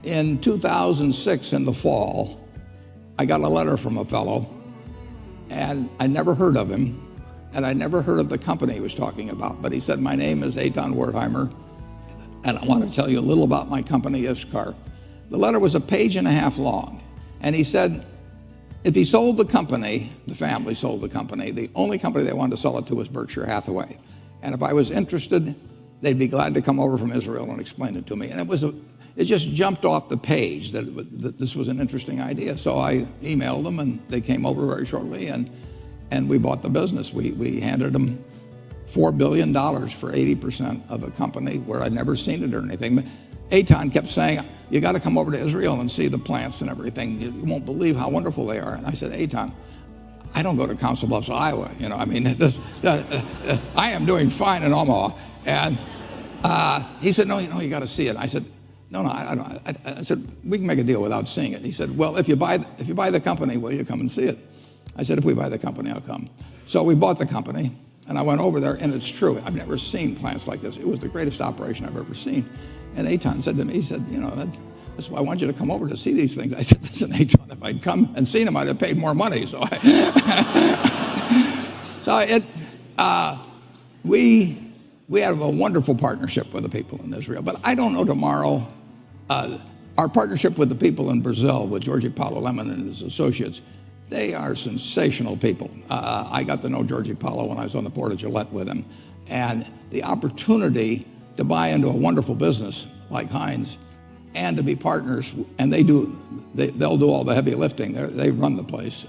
In 2006, in the fall, I got a letter from a fellow, and I never heard of him, and I never heard of the company he was talking about. But he said, "My name is Eitan Wertheimer, and I want to tell you a little about my company, Ishkar." The letter was a page and a half long, and he said if he sold the company, the family sold the company, the only company they wanted to sell it to was Berkshire Hathaway. And if I was interested, they'd be glad to come over from Israel and explain it to me. And it just jumped off the page that this was an interesting idea. So I emailed them, and they came over very shortly, and we bought the business. We handed them $4 billion for 80% of a company where I'd never seen it or anything. Eitan kept saying, "You got to come over to Israel and see the plants and everything. You won't believe how wonderful they are." And I said, "Eitan, I don't go to Council Bluffs, Iowa. I am doing fine in Omaha." And he said, "No, you got to see it." I said, "No, I don't." I said, "We can make a deal without seeing it." He said, "Well, if you buy the company, will you come and see it?" I said, "If we buy the company, I'll come." So we bought the company, and I went over there, and it's true. I've never seen plants like this. It was the greatest operation I've ever seen. And Eitan said to me, he said, "That's why I want you to come over to see these things." I said, "Listen, Eitan, if I'd come and seen them, I'd have paid more money." So we have a wonderful partnership with the people in Israel. But I don't know tomorrow. Our partnership with the people in Brazil, with Jorge Paulo Lemann and his associates, they are sensational people. I got to know Jorge Paulo when I was on the board of Gillette with him. And the opportunity to buy into a wonderful business like Heinz and to be partners, and they'll do all the heavy lifting. They run the place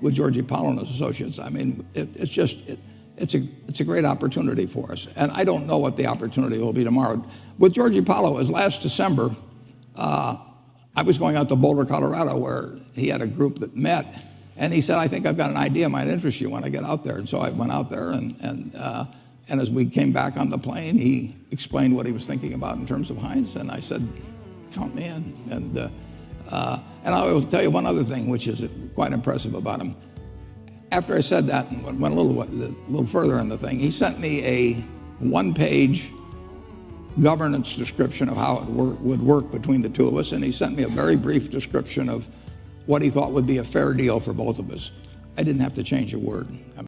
with Jorge Paulo and his associates. I mean, it's a great opportunity for us. And I don't know what the opportunity will be tomorrow. With Jorge Paulo, as last December, I was going out to Boulder, Colorado, where he had a group that met, and he said, "I think I've got an idea might interest you when I get out there." And so I went out there, and as we came back on the plane, he explained what he was thinking about in terms of Heinz, and I said, "Count me in." And I will tell you one other thing, which is quite impressive about him. After I said that and went a little further in the thing, he sent me a one-page governance description of how it would work between the two of us, and he sent me a very brief description of what he thought would be a fair deal for both of us. I didn't have to change a word.